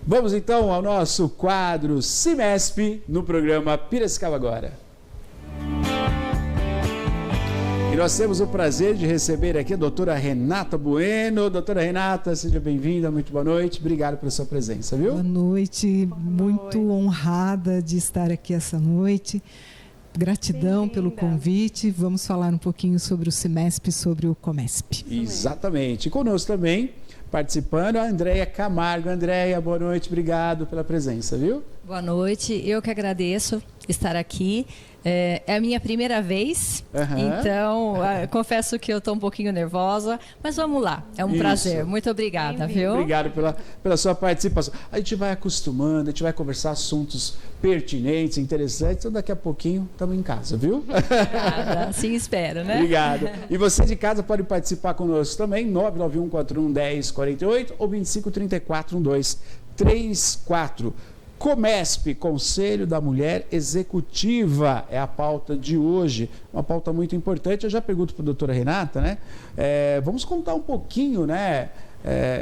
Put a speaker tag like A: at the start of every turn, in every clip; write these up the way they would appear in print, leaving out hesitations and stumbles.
A: Vamos então ao nosso quadro CIMESP no programa Piracicaba Agora. E nós temos o prazer de receber aqui a doutora Renata Bueno. Doutora Renata, seja bem-vinda, muito boa noite. Obrigado pela sua presença, viu?
B: Boa noite, muito honrada de estar aqui essa noite. Gratidão pelo convite. Vamos falar um pouquinho sobre o CIMESP, sobre o COMESP.
A: Exatamente. E conosco também, participando, a Andréia Camargo. Andréia, boa noite, obrigado pela presença, viu?
C: Boa noite, eu que agradeço estar aqui. É a minha primeira vez, então confesso que eu estou um pouquinho nervosa, mas vamos lá, é um prazer. Muito obrigada, viu?
A: Obrigado pela sua participação. A gente vai acostumando, a gente vai conversar assuntos pertinentes, interessantes, então daqui a pouquinho estamos em casa, viu?
C: Obrigada, assim espero, né?
A: Obrigado. E você de casa pode participar conosco também, 991411048 ou 25341234. COMESP, Conselho da Mulher Executiva, é a pauta de hoje, uma pauta muito importante. Eu já pergunto para a doutora Renata, né? Vamos contar um pouquinho, né,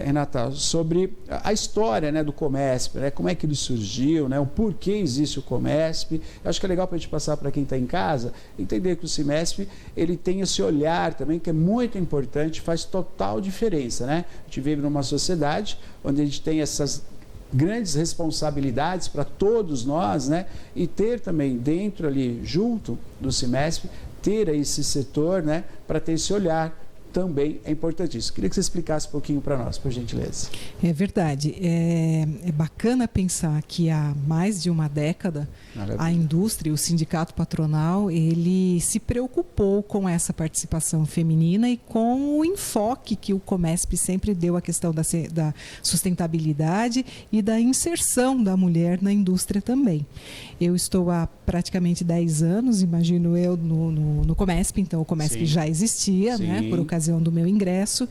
A: Renata, sobre a história, né, do COMESP, né? Como é que ele surgiu, né? O porquê existe o COMESP. Eu acho que é legal para a gente passar para quem está em casa, entender que o CIMESP, ele tem esse olhar também, que é muito importante, faz total diferença, né? A gente vive numa sociedade onde a gente tem essas grandes responsabilidades para todos nós, né? E ter também dentro ali, junto do CIMESP, ter aí esse setor, né? Para ter esse olhar também é importantíssimo. Queria que você explicasse um pouquinho para nós, por gentileza.
B: É verdade. É bacana pensar que há mais de uma década a indústria, o sindicato patronal, ele se preocupou com essa participação feminina e com o enfoque que o COMESP sempre deu à questão da sustentabilidade e da inserção da mulher na indústria também. Eu estou há praticamente 10 anos, imagino eu, no COMESP, então o COMESP já existia, né, por ocasião do meu ingresso,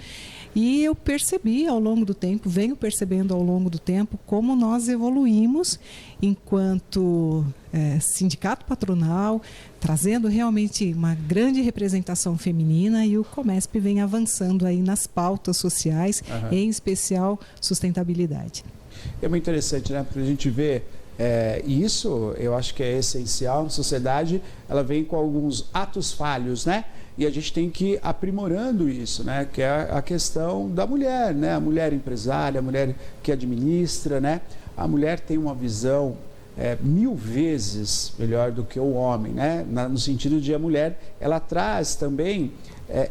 B: e eu percebi ao longo do tempo, venho percebendo ao longo do tempo, como nós evoluímos enquanto sindicato patronal, trazendo realmente uma grande representação feminina, e o COMESP vem avançando aí nas pautas sociais, em especial sustentabilidade.
A: É muito interessante, né, porque a gente vê e isso eu acho que é essencial na sociedade. Ela vem com alguns atos falhos, né? E a gente tem que ir aprimorando isso, né? Que é a questão da mulher, né? A mulher empresária, a mulher que administra, né? A mulher tem uma visão 1000 vezes melhor do que o homem, né? No sentido de a mulher, ela traz também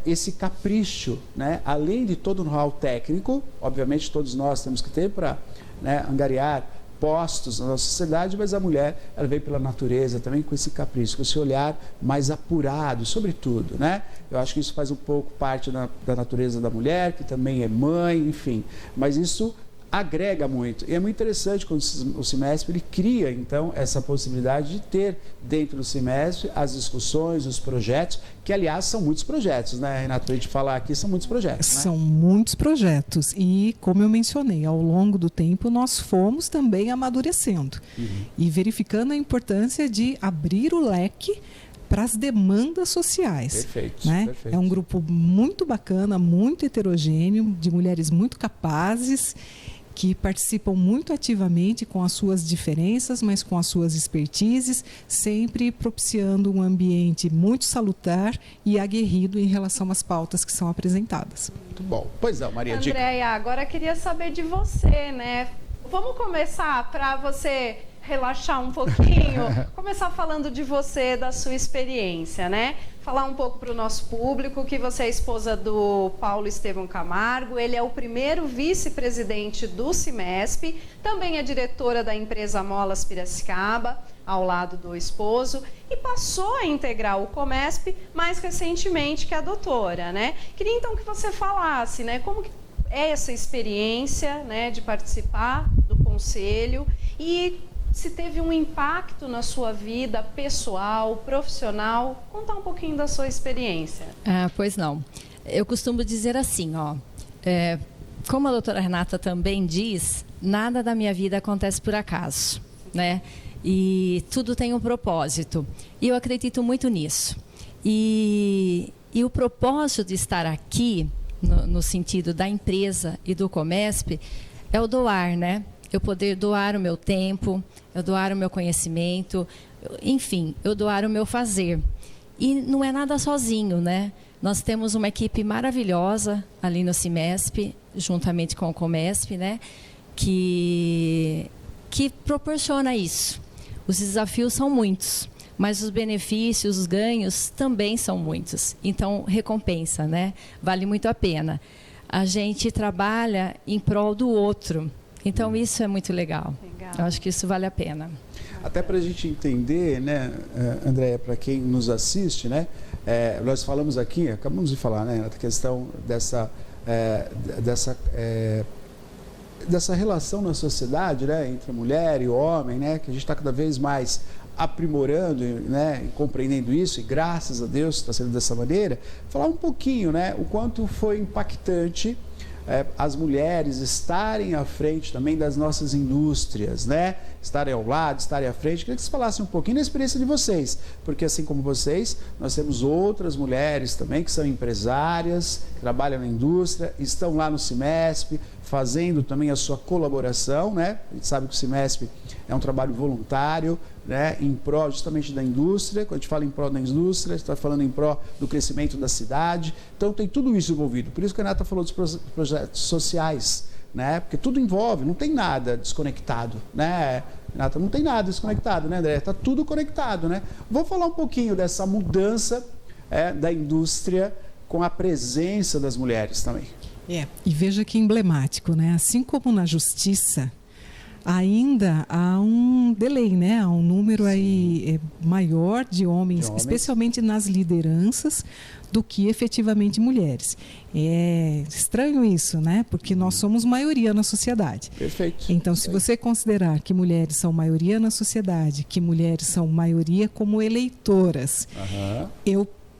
A: esse capricho, né? Além de todo o know-how técnico, obviamente todos nós temos que ter para, né, angariar postos na nossa sociedade, mas a mulher, ela veio pela natureza também com esse capricho, com esse olhar mais apurado, sobretudo, né? Eu acho que isso faz um pouco parte da natureza da mulher, que também é mãe, enfim, mas isso agrega muito. E é muito interessante quando o CIMESP ele cria, então, essa possibilidade de ter dentro do CIMESP as discussões, os projetos, que, aliás, são muitos projetos, né, Renato? Para a gente falar aqui, são muitos projetos, né?
B: São muitos projetos e, como eu mencionei, ao longo do tempo nós fomos também amadurecendo e verificando a importância de abrir o leque para as demandas sociais.
A: Perfeito,
B: né?
A: Perfeito.
B: É um grupo muito bacana, muito heterogêneo, de mulheres muito capazes, que participam muito ativamente com as suas diferenças, mas com as suas expertises, sempre propiciando um ambiente muito salutar e aguerrido em relação às pautas que são apresentadas.
A: Muito bom. Pois é, Maria.
D: Andréia, agora eu queria saber de você, né? Vamos começar para você relaxar um pouquinho, começar falando de você, da sua experiência, né? Falar um pouco para o nosso público que você é esposa do Paulo Estevão Camargo, ele é o primeiro vice-presidente do CIMESP, também é diretora da empresa Molas Piracicaba, ao lado do esposo, e passou a integrar o COMESP mais recentemente que a doutora, né? Queria então que você falasse, né, como que é essa experiência, né, de participar do conselho e se teve um impacto na sua vida pessoal, profissional. Contar um pouquinho da sua experiência.
C: Pois não. Eu costumo dizer assim, como a doutora Renata também diz, nada da minha vida acontece por acaso, né? E tudo tem um propósito. E eu acredito muito nisso. E o propósito de estar aqui, no sentido da empresa e do COMESP, é o doar, né? eu poder doar o meu tempo, eu doar o meu conhecimento, enfim, eu doar o meu fazer. E não é nada sozinho, né? Nós temos uma equipe maravilhosa ali no CIMESP, juntamente com o COMESP, né? Que proporciona isso. Os desafios são muitos, mas os benefícios, os ganhos também são muitos. Então, recompensa, né? Vale muito a pena. A gente trabalha em prol do outro. Então, isso é muito legal. Eu acho que isso vale a pena.
A: Até para a gente entender, né, Andréia, para quem nos assiste, né, nós falamos aqui, acabamos de falar, né, a questão dessa relação na sociedade, né, entre a mulher e o homem, né, que a gente está cada vez mais aprimorando, né, e compreendendo isso, e graças a Deus está sendo dessa maneira. Falar um pouquinho, né, o quanto foi impactante as mulheres estarem à frente também das nossas indústrias, né? Estarem ao lado, estarem à frente. Queria que vocês falassem um pouquinho da experiência de vocês, porque assim como vocês, nós temos outras mulheres também que são empresárias, que trabalham na indústria, estão lá no CIMESP, fazendo também a sua colaboração, né? A gente sabe que o CIMESP é um trabalho voluntário, né, em prol justamente da indústria. Quando a gente fala em prol da indústria, a gente está falando em prol do crescimento da cidade. Então tem tudo isso envolvido. Por isso que a Renata falou dos projetos sociais, né? Porque tudo envolve, não tem nada desconectado, né? Renata, não tem nada desconectado, né, André? Está tudo conectado, né? Vou falar um pouquinho dessa mudança da indústria com a presença das mulheres também.
B: E veja que emblemático, né? Assim como na justiça, ainda há um delay, né? Há um número aí maior de homens, especialmente nas lideranças, do que efetivamente mulheres. É estranho isso, né? Porque nós somos maioria na sociedade.
A: Perfeito.
B: Então, se você considerar que mulheres são maioria na sociedade, que mulheres são maioria como eleitoras,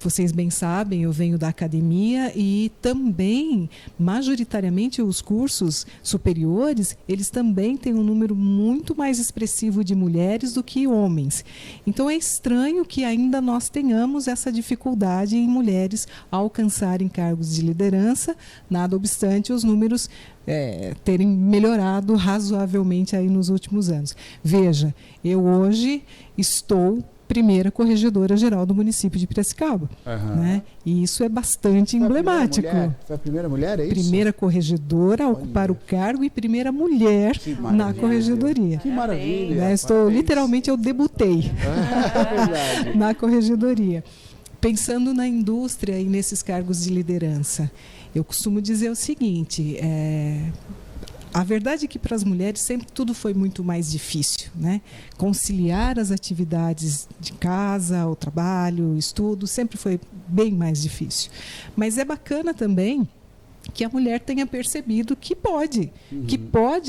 B: vocês bem sabem, eu venho da academia e também, majoritariamente, os cursos superiores, eles também têm um número muito mais expressivo de mulheres do que homens. Então, é estranho que ainda nós tenhamos essa dificuldade em mulheres alcançarem cargos de liderança, nada obstante os números terem melhorado razoavelmente aí nos últimos anos. Veja, eu hoje estou primeira corregedora geral do município de Piracicaba, né? E isso é bastante emblemático.
A: Foi a primeira mulher, é isso?
B: Primeira corregedora a ocupar o cargo e primeira mulher na corregedoria.
A: Que maravilha!
B: Literalmente eu debutei na corregedoria. Pensando na indústria e nesses cargos de liderança, eu costumo dizer o seguinte: a verdade é que para as mulheres sempre tudo foi muito mais difícil, né? Conciliar as atividades de casa, o trabalho, o estudo, sempre foi bem mais difícil. Mas é bacana também que a mulher tenha percebido que pode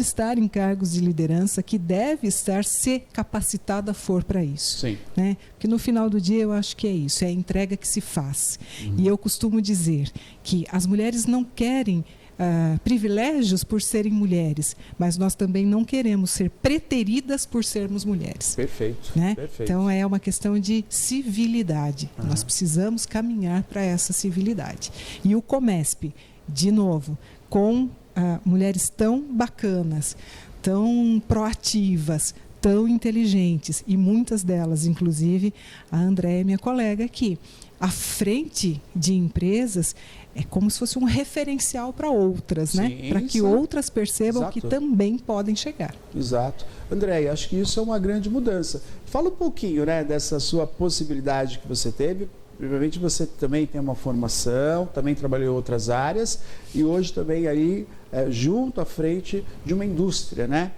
B: estar em cargos de liderança, que deve estar, se capacitada for para isso.
A: Sim.
B: Né? Porque no final do dia eu acho que é isso, é a entrega que se faz. E eu costumo dizer que as mulheres não querem privilégios por serem mulheres, mas nós também não queremos ser preteridas por sermos mulheres.
A: Perfeito.
B: Né?
A: Perfeito.
B: Então é uma questão de civilidade. Nós precisamos caminhar para essa civilidade. E o COMESP, de novo, com mulheres tão bacanas, tão proativas, tão inteligentes, e muitas delas, inclusive, a Andréia, minha colega aqui, à frente de empresas, é como se fosse um referencial para outras, né? Para que outras percebam que também podem chegar.
A: Exato. Andréia, acho que isso é uma grande mudança. Fala um pouquinho, né, dessa sua possibilidade que você teve. Primeiramente, você também tem uma formação, também trabalhou em outras áreas e hoje também aí junto à frente de uma indústria, né?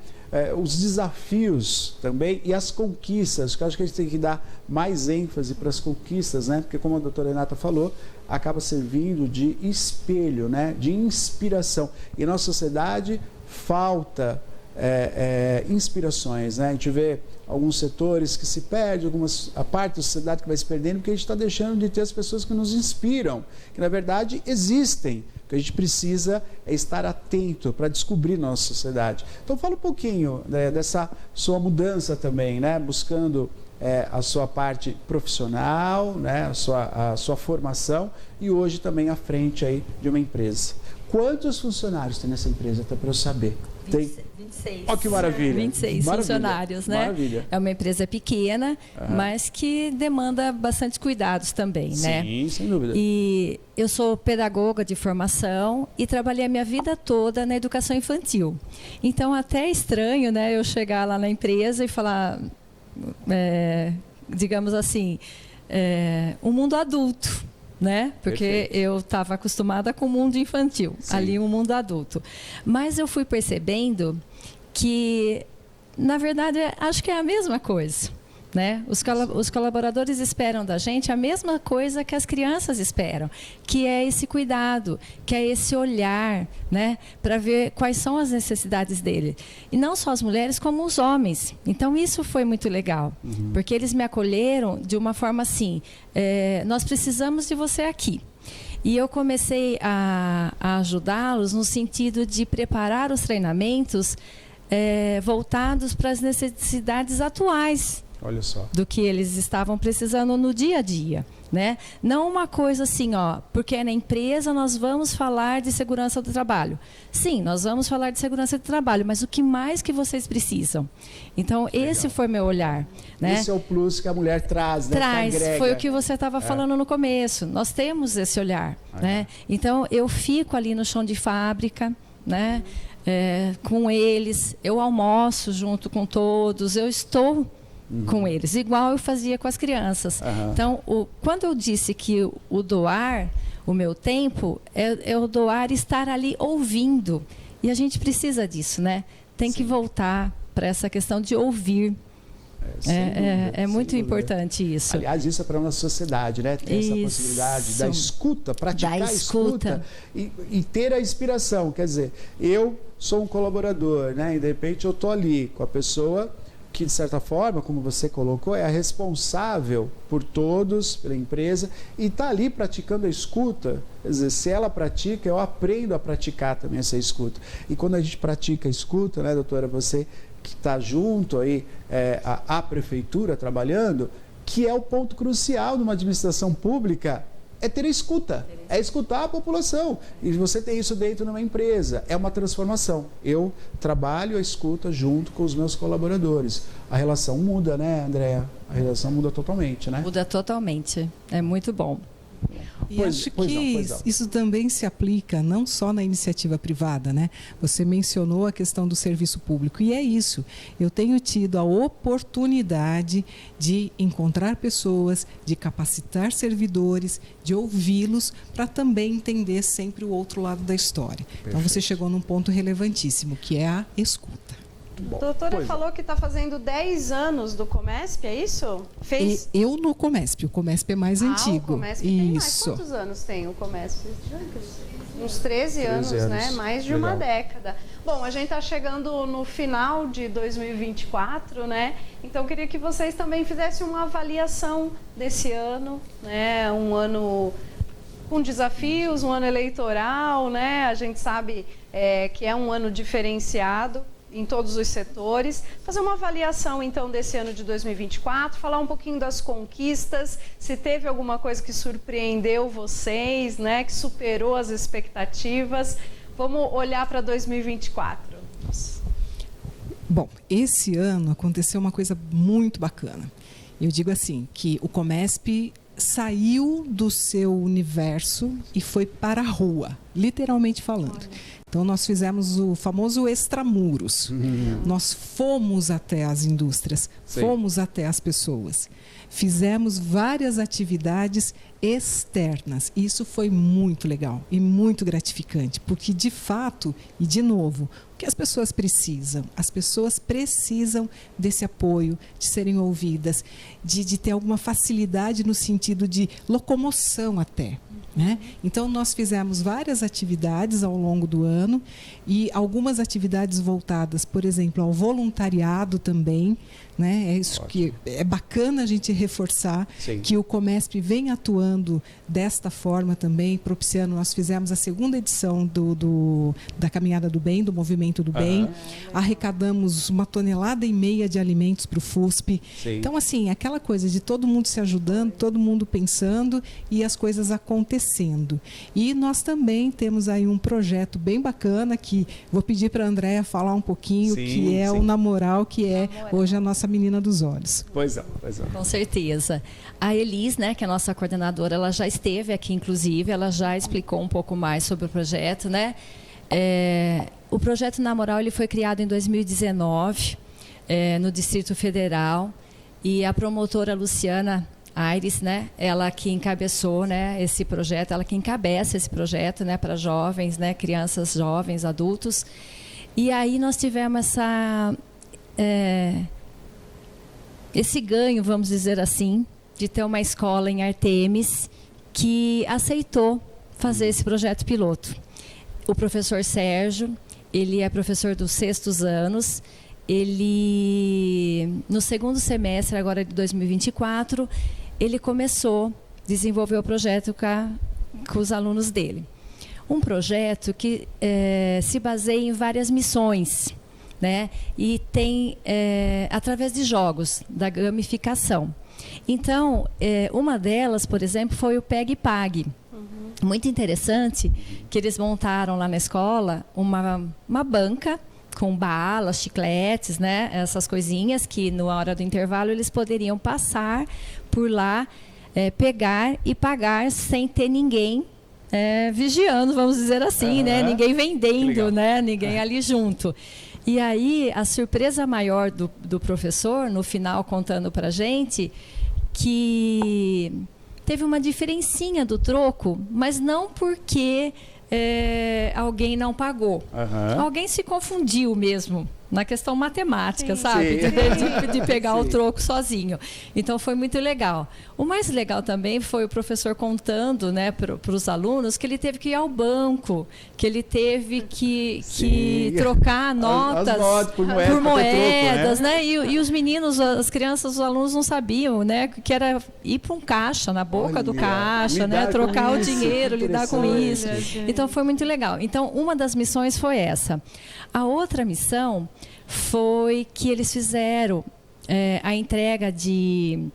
A: Os desafios também e as conquistas, que eu acho que a gente tem que dar mais ênfase para as conquistas, né? Porque como a doutora Renata falou, acaba servindo de espelho, né? De inspiração. E na nossa sociedade falta inspirações, né? A gente vê alguns setores que se perdem, a parte da sociedade que vai se perdendo, porque a gente está deixando de ter as pessoas que nos inspiram, que na verdade existem. A gente precisa estar atento para descobrir nossa sociedade. Então fala um pouquinho dessa sua mudança também, né? Buscando a sua parte profissional, né? a sua formação e hoje também à frente aí de uma empresa. Quantos funcionários tem nessa empresa, até para eu saber?
C: 26.
A: Olha que maravilha.
C: 26 funcionários, né?
A: Maravilha.
C: É uma empresa pequena, mas que demanda bastante cuidados também, né?
A: Sim, sem dúvida.
C: E eu sou pedagoga de formação e trabalhei a minha vida toda na educação infantil. Então, até é estranho, né, eu chegar lá na empresa e falar, digamos assim, um mundo adulto. Né? Porque
A: Perfeito.
C: eu estava acostumada com o mundo infantil,
A: Sim.
C: ali um mundo adulto. Mas eu fui percebendo que, na verdade, acho que é a mesma coisa. Né? Os colaboradores esperam da gente a mesma coisa que as crianças esperam, que é esse cuidado, que é esse olhar, né? Para ver quais são as necessidades dele. E não só as mulheres, como os homens. Então, isso foi muito legal, porque eles me acolheram de uma forma assim, nós precisamos de você aqui. E eu comecei a ajudá-los no sentido de preparar os treinamentos voltados para as necessidades atuais.
A: Olha só.
C: Do que eles estavam precisando no dia a dia, né? Não uma coisa assim, porque na empresa nós vamos falar de segurança do trabalho. Sim, nós vamos falar de segurança do trabalho, mas o que mais que vocês precisam? Então, esse foi meu olhar, né?
A: Esse é o plus que a mulher traz, né?
C: Traz,
A: Que agrega.
C: foi o que você estava falando no começo. Nós temos esse olhar, né? Então, eu fico ali no chão de fábrica, né? Com eles, eu almoço junto com todos, eu estou com eles, igual eu fazia com as crianças. Então, quando eu disse que o doar, o meu tempo, é o doar estar ali ouvindo. E a gente precisa disso, né? Tem que voltar para essa questão de ouvir. É muito importante isso.
A: Aliás, isso é para a nossa sociedade, né? Ter essa possibilidade da escuta, praticar a escuta e ter a inspiração. Quer dizer, eu sou um colaborador, né? E de repente eu estou ali com a pessoa que, de certa forma, como você colocou, é a responsável por todos, pela empresa, e está ali praticando a escuta. Quer dizer, se ela pratica, eu aprendo a praticar também essa escuta. E quando a gente pratica a escuta, né, doutora, você que está junto aí à prefeitura trabalhando, que é o ponto crucial numa administração pública, é ter a escuta, é escutar a população. E você tem isso dentro de uma empresa, é uma transformação. Eu trabalho a escuta junto com os meus colaboradores. A relação muda, né, Andréa? A relação muda totalmente, né?
C: Muda totalmente, é muito bom.
B: E acho que isso também se aplica não só na iniciativa privada, né? Você mencionou a questão do serviço público, e é isso. Eu tenho tido a oportunidade de encontrar pessoas, de capacitar servidores, de ouvi-los, para também entender sempre o outro lado da história. Perfeito. Então você chegou num ponto relevantíssimo, que é a escuta.
D: A doutora falou que está fazendo 10 anos do Comesp, é isso?
B: Eu no Comesp, o Comesp é mais antigo.
D: O Comesp tem mais. Quantos anos tem o Comesp? Uns 13 anos, né? Mais de uma década. Bom, a gente está chegando no final de 2024, né? Então, eu queria que vocês também fizessem uma avaliação desse ano, né? Um ano com desafios, um ano eleitoral, né? A gente sabe que é um ano diferenciado em todos os setores. Fazer uma avaliação, então, desse ano de 2024, falar um pouquinho das conquistas, se teve alguma coisa que surpreendeu vocês, né, que superou as expectativas. Vamos olhar para 2024.
B: Bom, esse ano aconteceu uma coisa muito bacana. Eu digo assim, que o Comesp saiu do seu universo e foi para a rua, literalmente falando. Então, nós fizemos o famoso extramuros. Nós fomos até as indústrias, fomos até as pessoas. Fizemos várias atividades externas. Isso foi muito legal e muito gratificante, porque, de fato, e de novo, o que as pessoas precisam? As pessoas precisam desse apoio, de serem ouvidas, de ter alguma facilidade no sentido de locomoção até. Né? Então, nós fizemos várias atividades ao longo do ano e algumas atividades voltadas, por exemplo, ao voluntariado também. Né? É isso que é bacana a gente reforçar. Sim. Que o Comesp vem atuando desta forma também, propiciando. Nós fizemos a segunda edição da Caminhada do Bem, do Movimento Movimento do Bem, arrecadamos 1,5 tonelada de alimentos para o FUSP.
A: Sim.
B: Então, assim, aquela coisa de todo mundo se ajudando, todo mundo pensando e as coisas acontecendo. E nós também temos aí um projeto bem bacana que vou pedir para a Andréia falar um pouquinho, que é o Namoral, que é hoje a nossa menina dos olhos.
A: Pois é, pois é.
C: Com certeza. A Elis, né, que é a nossa coordenadora, ela já esteve aqui, inclusive, ela já explicou um pouco mais sobre o projeto, né? O projeto Namoral, ele foi criado em 2019, no Distrito Federal, e a promotora Luciana Aires, né, ela que encabeçou, né, esse projeto, ela que encabeça esse projeto, né, para jovens, né, crianças, jovens, adultos. E aí nós tivemos esse ganho, vamos dizer assim, de ter uma escola em Artemis que aceitou fazer esse projeto piloto. O professor Sérgio, ele é professor dos 6º anos, ele, no 2º semestre agora de 2024, ele desenvolveu o projeto com os alunos dele. Um projeto que se baseia em várias missões, né? E tem, através de jogos, da gamificação. Então, uma delas, por exemplo, foi o Pegue e Pague. Muito interessante que eles montaram lá na escola uma banca com balas, chicletes, né? Essas coisinhas que, na hora do intervalo, eles poderiam passar por lá, pegar e pagar sem ter ninguém vigiando, vamos dizer assim, né? Ninguém vendendo, né? Ninguém ali junto. E aí, a surpresa maior do professor, no final, contando para a gente, que teve uma diferencinha do troco, mas não porque alguém não pagou. Alguém se confundiu mesmo na questão matemática, sabe? De pegar o troco sozinho. Então, foi muito legal. O mais legal também foi o professor contando, né, para os alunos que ele teve que ir ao banco, que ele teve que trocar notas por moedas, troco, né? E os meninos, as crianças, os alunos não sabiam, né, que era ir para um caixa, na boca do caixa, né, trocar o dinheiro, lidar com isso. Então, foi muito legal. Então, uma das missões foi essa. A outra missão foi que eles fizeram a entrega de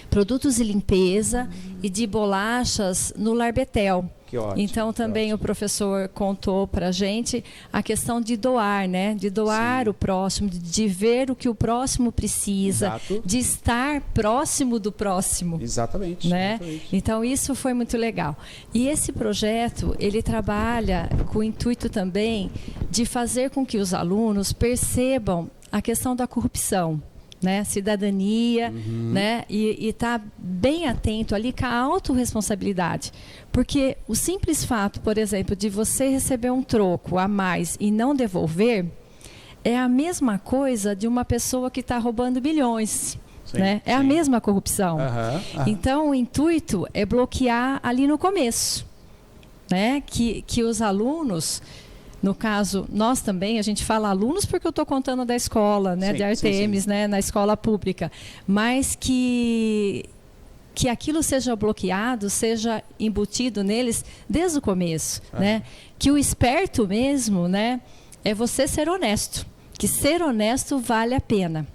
C: produtos de limpeza e de bolachas no Lar Betel.
A: Que ótimo,
C: então, também o professor contou para a gente a questão de doar, né? De doar o próximo, de ver o que o próximo precisa, de estar próximo do próximo.
A: Exatamente.
C: Né?
A: Exatamente.
C: Então, isso foi muito legal. E esse projeto, ele trabalha com o intuito também de fazer com que os alunos percebam a questão da corrupção, né? Cidadania, né? E tá bem atento ali com a autorresponsabilidade. Porque o simples fato, por exemplo, de você receber um troco a mais e não devolver, é a mesma coisa de uma pessoa que está roubando bilhões.
A: Sim,
C: né? É a mesma corrupção. Então, o intuito é bloquear ali no começo, né? Que os alunos... No caso, nós também, a gente fala alunos porque eu estou contando da escola, né, de Artemis, né, na escola pública, mas que aquilo seja bloqueado, seja embutido neles desde o começo, né? Que o esperto mesmo, né, é você ser honesto, que ser honesto vale a pena.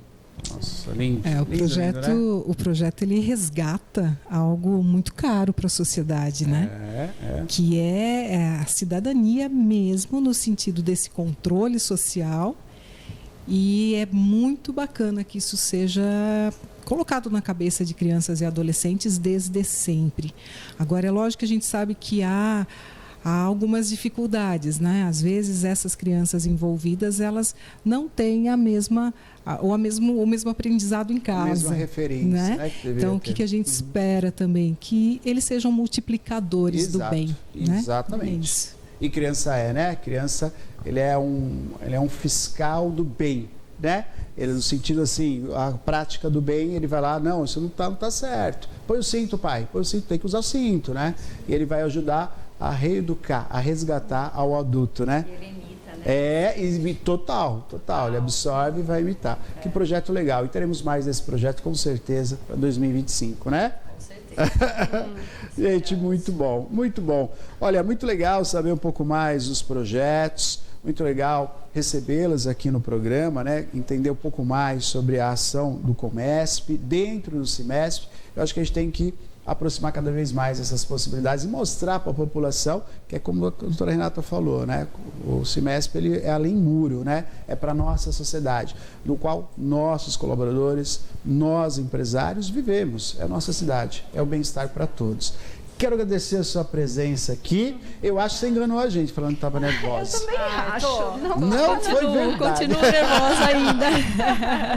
A: Nossa, lindo.
B: O projeto ele resgata algo muito caro para a sociedade, né? Que é a cidadania mesmo, no sentido desse controle social. E é muito bacana que isso seja colocado na cabeça de crianças e adolescentes desde sempre. Agora, é lógico que a gente sabe que há algumas dificuldades, né? Às vezes essas crianças envolvidas, elas não têm o mesmo aprendizado em casa. A
A: mesma referência,
B: né? Então, o que a gente espera também? Que eles sejam multiplicadores do bem.
A: Exatamente.
B: Né?
A: E criança né? Criança, ele é um fiscal do bem, né? Ele, no sentido assim, a prática do bem, ele vai lá, não, isso não tá certo. Põe o cinto, pai, põe o cinto, tem que usar o cinto, né? E ele vai ajudar a reeducar, a resgatar ao adulto, né?
C: Ele imita, né?
A: Total. Ele absorve e vai imitar. Que projeto legal. E teremos mais desse projeto, com certeza, para 2025, né?
C: Com certeza.
A: Gente, muito bom, muito bom. Olha, muito legal saber um pouco mais dos projetos, muito legal recebê-las aqui no programa, né? Entender um pouco mais sobre a ação do Comesp, dentro do Cimesp. Eu acho que a gente tem que aproximar cada vez mais essas possibilidades e mostrar para a população, que é como a doutora Renata falou, né? O Cimesp ele é além muro, né? É para a nossa sociedade, no qual nossos colaboradores, nós empresários vivemos, é a nossa cidade, é o bem-estar para todos. Quero agradecer a sua presença aqui. Eu acho que você enganou a gente falando que estava nervosa.
D: Eu também acho.
A: Não foi verdade.
C: Continuo nervosa ainda.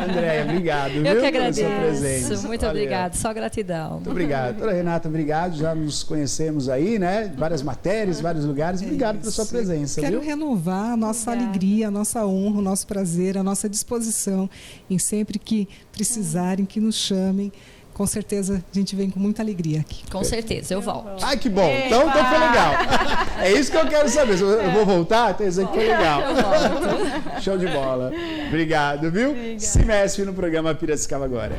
A: Andréia, obrigado.
C: Eu que
A: pela sua presença.
C: agradeço. Muito obrigado. Só gratidão.
A: Muito obrigado. Doutora Renata, obrigado. Já nos conhecemos aí, né? Várias matérias, vários lugares. Obrigado pela sua presença.
B: Quero
A: viu?
B: renovar a nossa alegria, a nossa honra, o nosso prazer, a nossa disposição em sempre que precisarem, que nos chamem. Com certeza a gente vem com muita alegria aqui.
C: Com certeza, eu volto.
A: Ai, que bom. Então foi legal. É isso que eu quero saber. Eu vou voltar? Quer dizer que foi legal.
C: Eu volto.
A: Show de bola. Obrigado, viu? Cimesp no programa Piracicaba Agora.